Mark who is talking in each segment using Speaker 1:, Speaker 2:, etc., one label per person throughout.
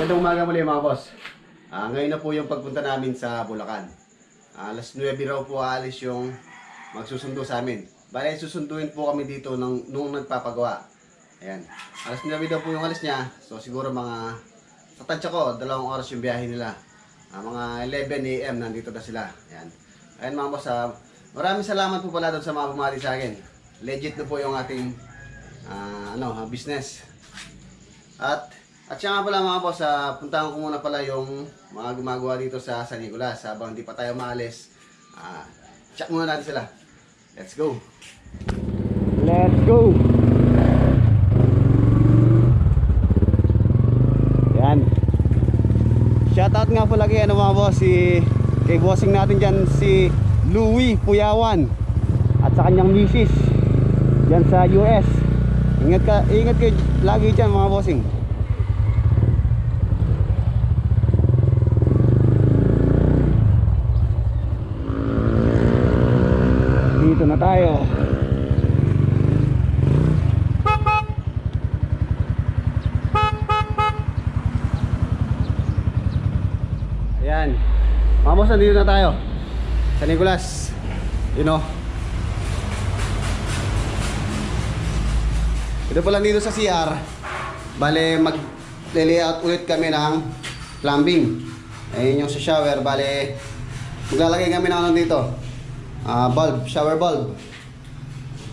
Speaker 1: Magandang umaga muli mga boss. Ngayon na po yung pagpunta namin sa Bulacan. Alas 9 raw po aalis yung magsusundo sa amin. Bale, susunduin po kami dito nung nagpapagawa. Ayan. Alas 9 daw po yung alis niya. So siguro mga, sa tansya ko, 2 oras yung biyahe nila. Mga 11 AM nandito na sila. Ayan. Ayan mga boss, maraming salamat po pala doon sa mga bumati sa akin. Legit na po yung ating business. At siya nga pala mga boss, puntahan ko muna pala yung mga gumagawa dito sa San Nicolas. Habang hindi pa tayo maalis, check muna natin sila. Let's go! Let's go! Yan. Shoutout nga pala kay mga boss, kay bossing natin dyan, si Louie Puyawan. At sa kanyang misis dyan sa US. Ingat kayo lagi dyan mga bossing. Dito na tayo. Ayan. Mga boss, nandito na tayo San Nicolas. Ito pala dito sa CR. Bale, mag-layout ulit kami ng plumbing. Ayun yung sa shower. Bale, maglalagay kami ng dito. Bulb, shower bulb.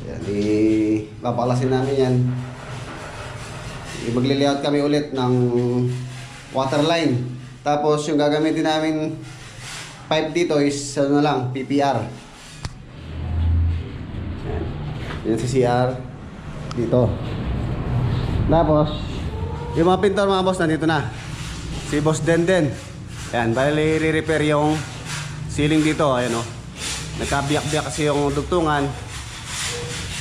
Speaker 1: Yan, papaklasin namin yan. Magli-layout kami ulit ng water line. Tapos yung gagamitin namin pipe dito is PPR. Yan sa CR dito. Tapos yung mga pintor mga boss nandito na. Si Boss Denden. Yan, bali re-repair yung ceiling dito, ayan o. Nagkabiyak-biyak kasi yung dugtungan.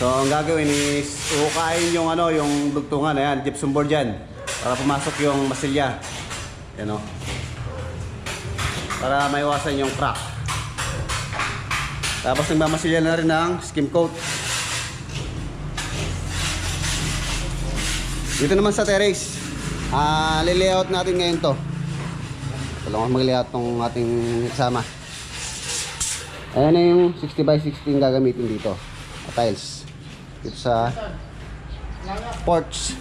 Speaker 1: So ang gagawin is ukain yung yung dugtungan, ayan, gypsum board dyan, para pumasok yung masilya. Ayan o. Para maiwasan yung crack. Tapos nagmamasilya na rin ng skim coat. Dito naman sa terrace, li-layout natin ngayon to. Ito lang mag-layout ng ating kasama. Ayan na yung 60 by 60 gagamitin dito. Tiles. Dito sa porch.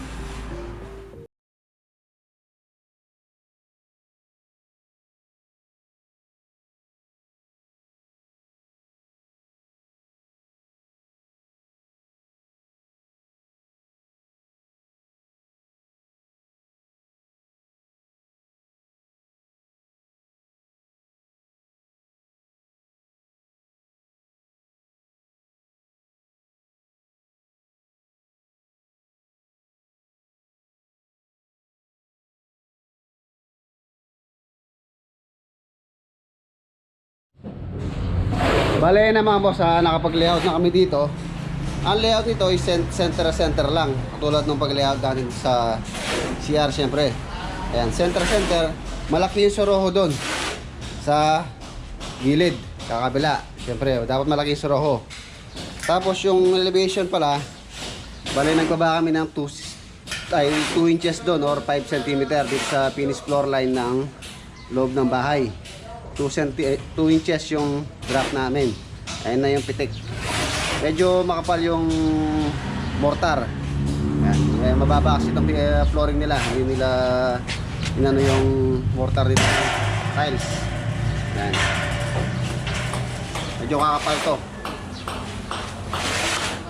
Speaker 1: Bale na mga boss, nakapag-layout na kami dito. Ang layout nito is center lang, tulad ng pag-layout natin sa CR syempre. Ayan, center. Malaki yung soroho doon sa gilid, kakabila. Syempre, dapat malaki yung soroho. Tapos yung elevation pala, bale nagbaba kami ng 2 inches doon or 5 cm dito sa finish floor line ng loob ng bahay. 2 inches yung drop namin. Ayun na yung pitik. Medyo makapal yung mortar. Ayan. Mababa kasi itong flooring nila. Hindi nila inano yung mortar dito. Tiles. Ayan. Medyo kakapal to.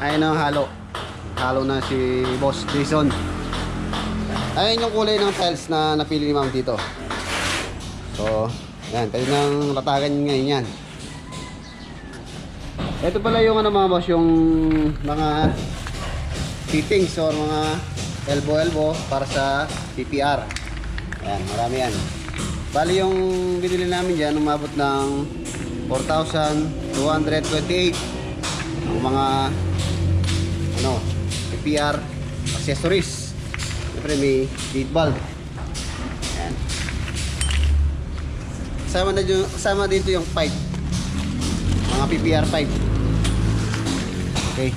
Speaker 1: Ayun ang halo. Halo na si Boss Jason. Ayun yung kulay ng tiles na napili ni Ma'am dito. So yan, pwede nang ratagan ngayon yan. Ito pala yung mga boss, yung mga fittings or mga elbow para sa PPR. Ayan, marami yan. Bali yung binili namin dyan, umabot ng 4,228. Ang mga PPR accessories. Siyempre may lead bulb. Ayan. Kasama dito yung pipe. Mga PPR pipe. Okay.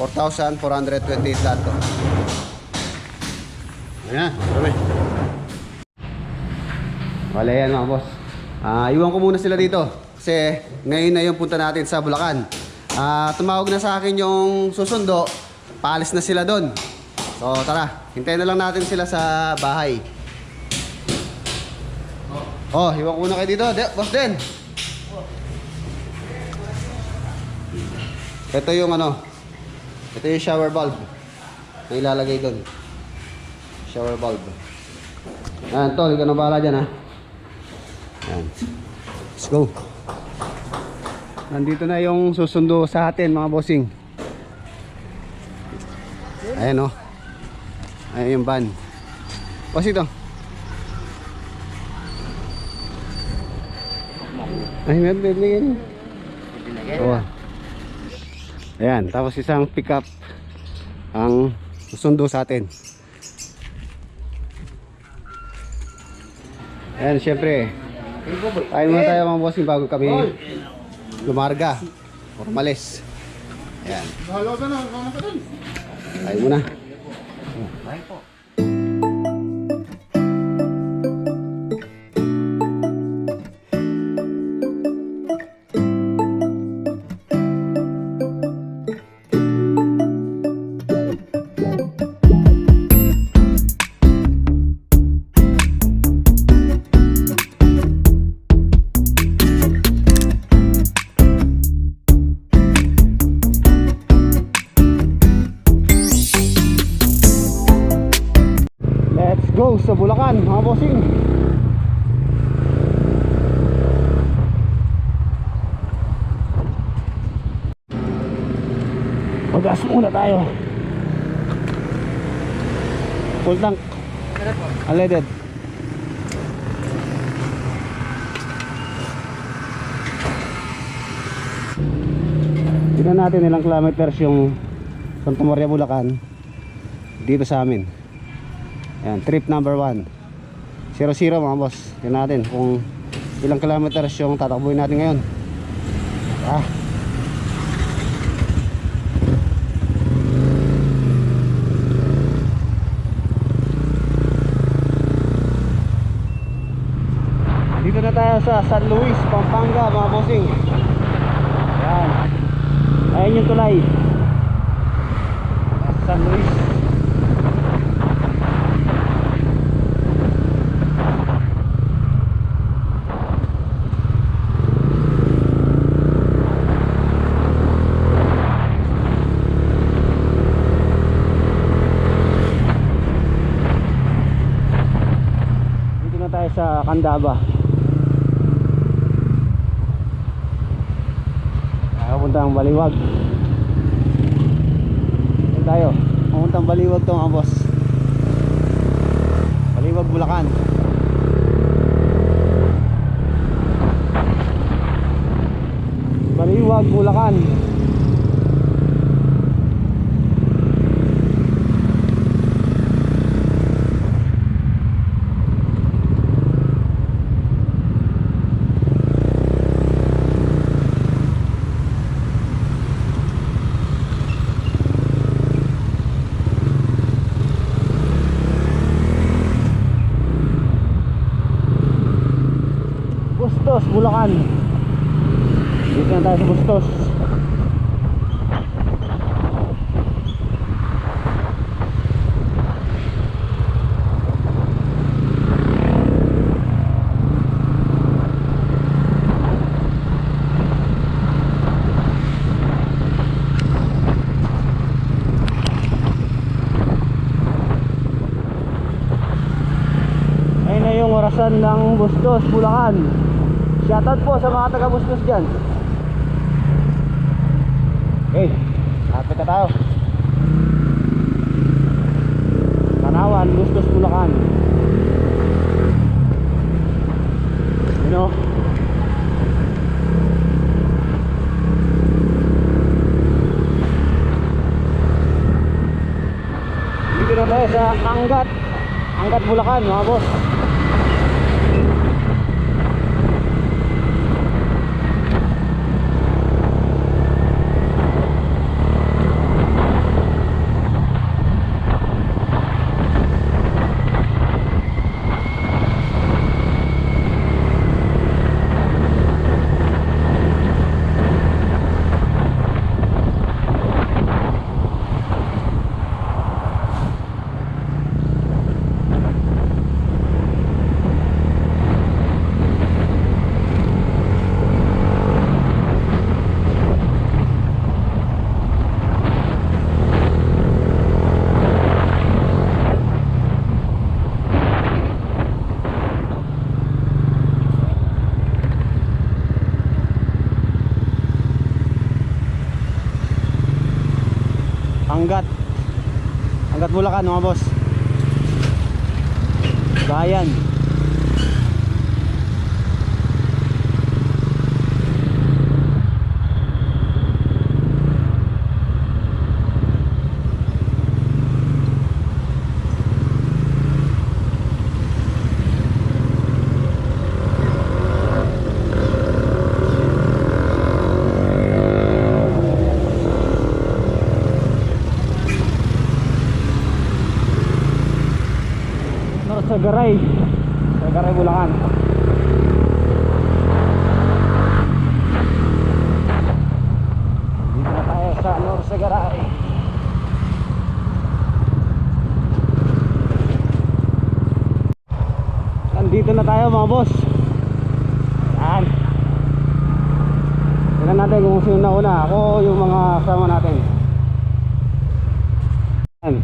Speaker 1: 4,428 lahat to. Ayan, dami. Wala yan mga boss. Iwan ko muna sila dito kasi ngayon na yung punta natin sa Bulacan. Tumawag na sa akin yung susundo, paalis na sila doon. So tara, hintayin na lang natin sila sa bahay. Oh, iwan ko muna kayo dito, boss Den. Ito yung ito yung shower bulb na ilalagay doon. Shower bulb. Ayan, tol, ikaw na bahala dyan, ha. Ayan. Let's go. Nandito na yung susundo sa atin, mga bossing. Ayan, oh. Ayan yung van. Boss, ito. Ay, meron bibigyan. Oo. Ayan, tapos isang pick-up ang susundo sa atin. Ayan, syempre tayo muna tayo mga bossing bago kami lumarga o umalis. Ayan, tayo muna. Go sa Bulacan, mga bossing. Magas muna tayo. Full tank. Unleaded. Tignan natin ilang kilometers yung Santa Maria, Bulacan dito sa amin. Ayan, trip number 1 00 mga boss. Tignan natin kung ilang kilometers yung tatakbuhin natin ngayon. Dito na tayo sa San Luis, Pampanga, mga bossing. Ayan. Ayan yung tulay San Luis. Sa Candaba. Pupuntang Baliwag. Yan tayo. Pupuntang Baliwag to mga boss. Baliwag, Bulacan. Baliwag, Bulacan. Bustos, Bulacan. Dito na tayo sa Bustos. Ayun na yung orasan ng Bustos, Bulacan. Shoutout po sa mga taga-Bustos dyan. Okay, lapit na tayo. Tanawan, Bustos, Bulacan. You know, dito na tayo sa Angat, Bulacan, mga boss. hanggat Bulacan mga boss. Bayan. Sagaray Bulacan. Dito na tayo sa Sagaray. Nandito na tayo mga boss. Yan. Tignan natin kung sino na una. Ako yung mga kasama natin. Yan.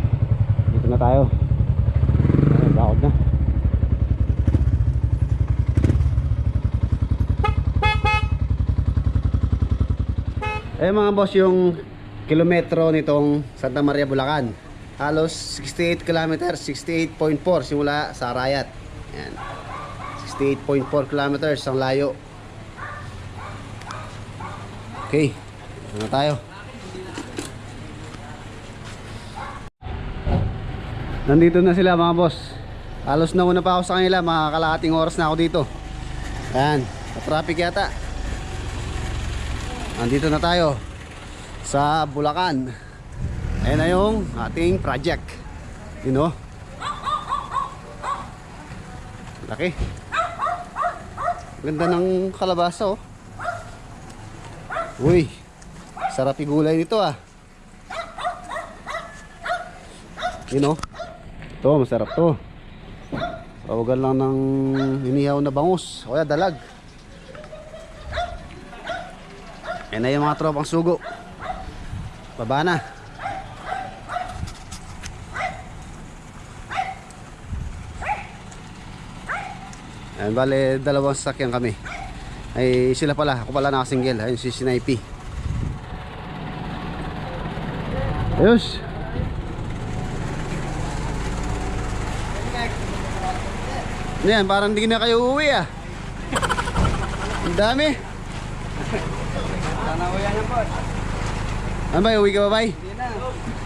Speaker 1: Dito na tayo. Bakit na? Mga boss, yung kilometro nitong Santa Maria, Bulacan, halos 68 kilometers, 68.4 simula sa Arayat. Ayan. 68.4 kilometers ang layo. Okay, ito na tayo. Nandito na sila mga boss. Halos nauna pa ako sa kanila, mga kalahating oras na ako dito. Ayan, traffic yata. Nandito na tayo sa Bulacan. Ayan na yung ating project. You know, laki. Ganda ng kalabasa oh. Uy, sarap igulay nito ah. You know, ito masarap to. Tawagan lang ng inihaw na bangus o kaya dalag. Ayan na yung mga tropang sugo. Baba na. Ayan, bale dalawang sasakyan kami. Ay sila pala, ako pala nakasingle. Ayun si Sinaypi. Ayos. Yan, parang hindi na kayo uuwi ah. Ang dami.
Speaker 2: Tanawayan yan po.
Speaker 1: Ano ba, uwi ka ba bay?
Speaker 2: Hindi na.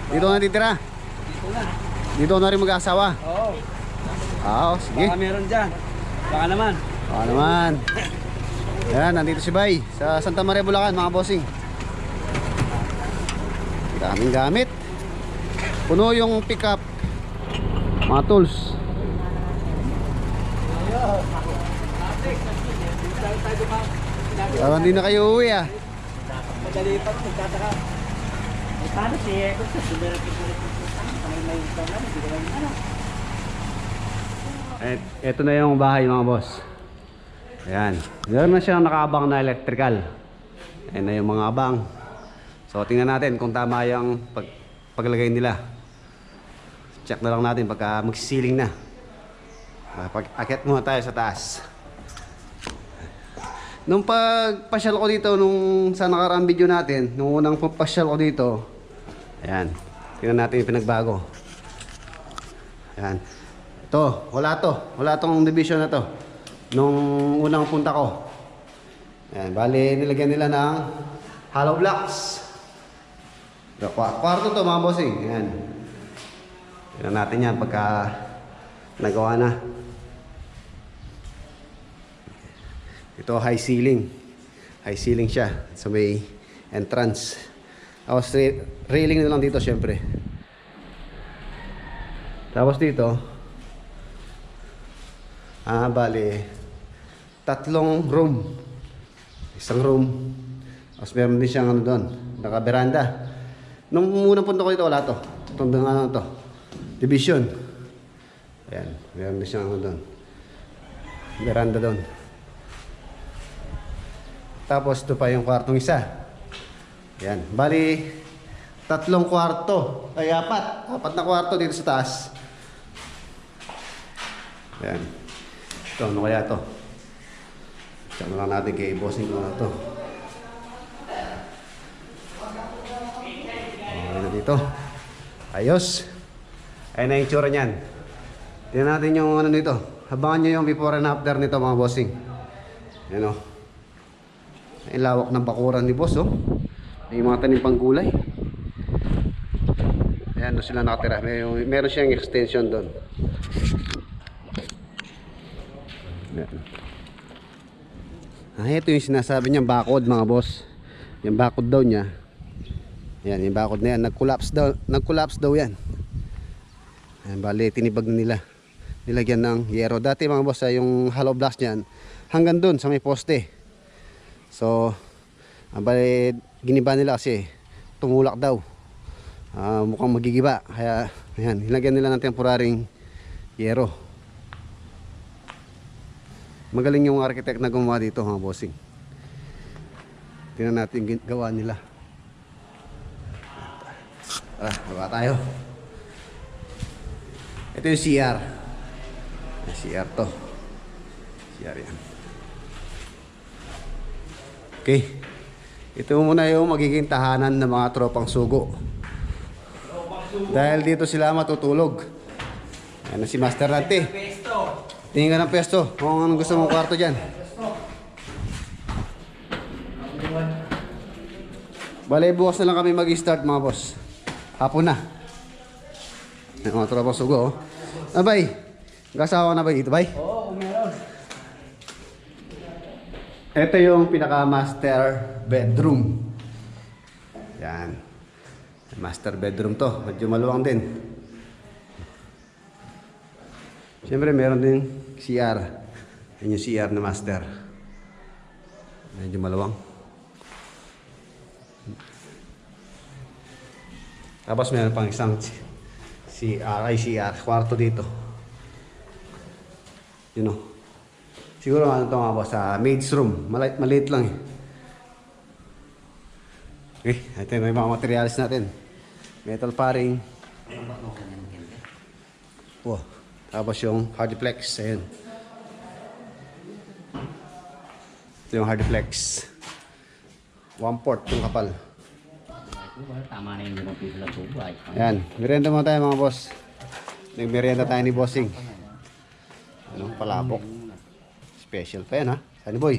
Speaker 1: Dito na titira?
Speaker 2: Dito na.
Speaker 1: Dito na rin mag-asawa?
Speaker 2: Oo.
Speaker 1: Oo, sige.
Speaker 2: Baka meron dyan. Baka naman.
Speaker 1: Baka naman. Ayan, nandito si Bay sa Santa Maria, Bulacan mga bossing. Daming gamit. Puno yung pickup. Mga tools. Parang hindi na kayo uwi ah.
Speaker 2: Madali pa rin, magtataka. Paano si Eko?
Speaker 1: Ito na yung bahay mga boss. Ayan. Meron na siyang nakaabang na electrical. Ayan na yung mga abang. So tingnan natin kung tama yung paglagay nila. Check na lang natin pagka magsisiling na. Pag-akit muna tayo sa taas. Nung pagpasyal ko dito, nung sa nakaraang video natin, nung unang pagpasyal ko dito, ayan, tingnan natin yung pinagbago. Ayan. Ito, wala tong division na to. Nung unang punta ko. Ayan, bali nilagyan nila ng hollow blocks. Kwarto to mga bossing. Ayan. Tingnan natin yan pagka nagawa na. Ito high ceiling. High ceiling siya. So may entrance. Tapos railing na lang dito syempre. Tapos dito bali tatlong room. Isang room. Tapos meron din siyang ano doon, naka-veranda. Nung unang punta ko dito wala to. Itong ano to. Division. Ayan, meron din siyang ano doon. Veranda doon. Tapos ito pa yung kwartong isa. Ayan, bali tatlong kwarto. Ay apat na kwarto dito sa taas. Ayan. Ito, ano kaya to? Check na lang natin kay bossing ko na to. Okay na dito. Ayos. Ayun na yung tsura niyan. Tingnan natin yung ano nito. Habangan nyo yung before and after nito mga bossing. Ayan o. Ay lawak ng bakuran ni boss oh. May mga tanim pang gulay. Ayan doon sila nakatira. Meron siyang extension doon. Ito yung sinasabi niyang bakod mga boss. Yung bakod daw niya. Ayan yung bakod na yan. Nag-collapse daw yan. Ayan, bali tinibag na nila. Nilagyan ng yero. Dati mga boss yung hollow blocks niyan hanggang doon sa may poste. So bali giniba nila kasi tumulak daw. Mukhang magigiba. Kaya ayan, nilagyan nila ng temporaring yero. Magaling yung architect na gumawa dito mga bossing. Tingnan natin yung gawa nila. Gawa tayo. Ito yung CR. CR to. CR yan. Okay. Ito muna yung magiging tahanan ng mga tropang sugo. Dahil dito sila matutulog. Ayan na si Master Nante. Tingin ka ng pesto. Kung anong gusto mong kwarto dyan. Bale, bukas na lang kami mag-start mga boss. Hapon na. Yung mga tropang sugo. Bay, nag-asawa na ba dito, bay?
Speaker 2: Oo, meron.
Speaker 1: Ito yung pinaka-master bedroom. Yan. Master bedroom to. Medyo maluwang din. Siyempre meron din CR. Yan yung CR na master. Medyo maluwang. Tapos meron pang isang CR. Kwarto dito. Yun o. Siguro ano ito mga boss, sa maid's room. Maliit lang eh. Okay, ito na yung mga materials natin. Metal paring. Wow. Tapos yung hardiplex. Ayan. Ito yung hardiplex. 1/4 yung kapal.
Speaker 2: Tama na yung mga people at tubo.
Speaker 1: Ayan. Merienda muna tayo mga boss. Nagmerienda tayo ni Bossing. Anong palabok. Special pa yan ha. Sunny boy.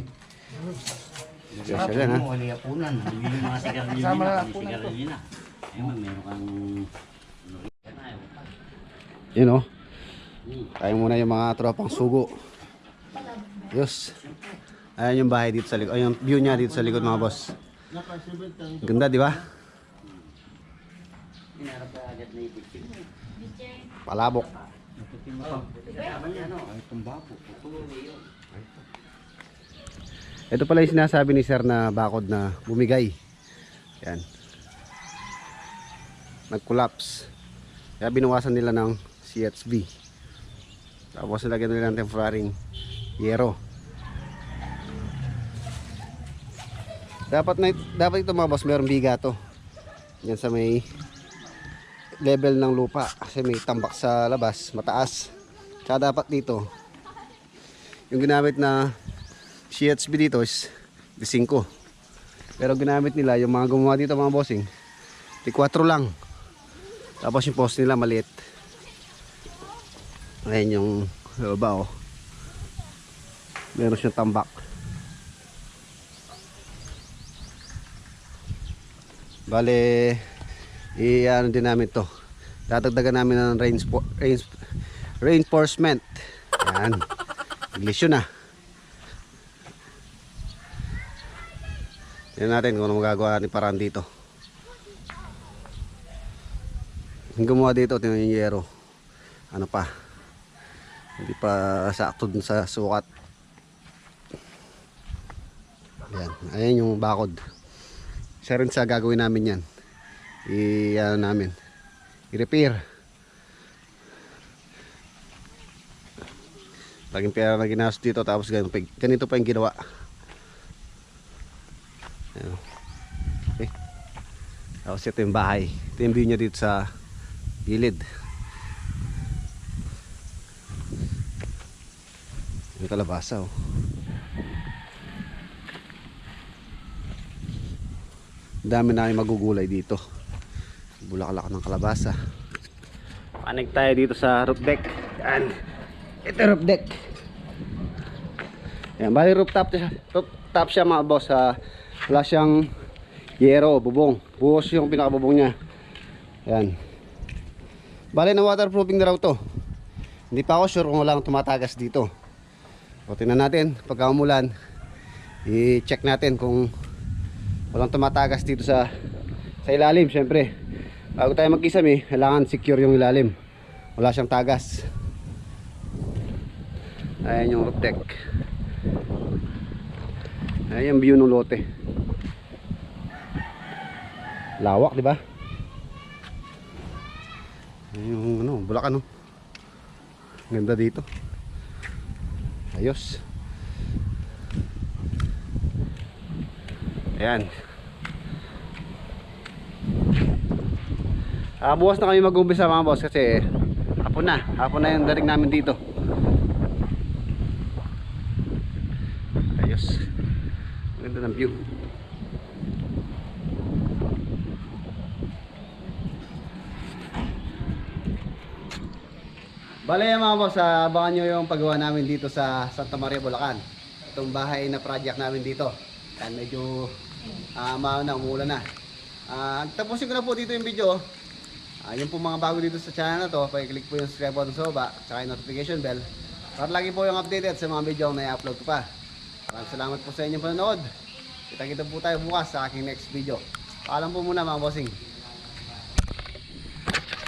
Speaker 1: Special yan ha.
Speaker 2: Wala apunan. Hindi yung mga sigarilyo na. Ayun, meron kang...
Speaker 1: Yun o. Tayo muna yung mga tropang sugo. Yes. Ayan yung bahay dito sa likod. Ayan yung view niya dito sa likod mga boss. Ganda di ba? Palabok. Ito pala yung sinasabi ni sir na bakod na bumigay. Yan. Nag-collapse. Kaya binawasan nila ng CHB. Tapos nilagyan nila ng temporaring yero. Dapat ito mga boss, mayroong biga to. Yan sa may level ng lupa. Kasi may tambak sa labas, mataas. Kaya dapat dito, yung ginamit na CHB dito is 5. Pero ginamit nila, yung mga gumawa dito mga bossing, 4 lang. Tapos yung post nila maliit. Ayan yung baba oh. Meron siyang tambak. Bale, i-ano din namin to. Dadagdagan namin ng reinforcement. Yan. English yun ah. Tignan natin kung ano magagawa natin paraan dito. Yung gumawa dito, tingnan yung yero. Ano pa? Hindi pa sakto dun sa sukat. Ayan. Ayan yung bakod. Isa rin sa gagawin namin yan. I-ano namin. I-repair. Laging pera na ginastos dito. Tapos ganito pa yung ginawa. Ayan. Okay. Tapos ito yung bahay. Ito yung view niya dito sa gilid. Yung kalabasa oh. Dami namin magugulay dito. Bulaklak ng kalabasa. Connect tayo dito sa roof deck. Yan. Ito roof deck. Yan, bali rooftop siya mga boss. Wala siyang yero, bubong. Buhos yung pinakabubong niya. Yan. Bali na waterproofing na raw to. Hindi pa ako sure kung walang tumatagas dito. O tingnan natin, pagka umulan, i-check natin kung walang tumatagas dito sa ilalim. Syempre, bago tayo magkisame, kailangan secure yung ilalim. Wala siyang tagas. Ayan yung roof deck. Ayan yung view ng lote. Lawak, di ba? Ayan yung ano, Bulacan, no? Ganda dito. Ayos. Ayan. Bukas na kami mag-umpisa mga boss kasi hapon na yung dating namin dito. Ayos. Ganda ng view. Bale mga boss, abangan nyo yung paggawa namin dito sa Santa Maria, Bulacan. Itong bahay na project namin dito. Yan, medyo umuulan na. Tapusin ko na po dito yung video. Yung po mga bago dito sa channel na to, pakiclick po yung subscribe button sa baba, tsaka yung notification bell para lagi po yung updated sa mga video na i-upload ko pa. Maraming salamat po sa inyong panonood. Kita-kita po tayo bukas sa aking next video. Paalam po muna mga bossing.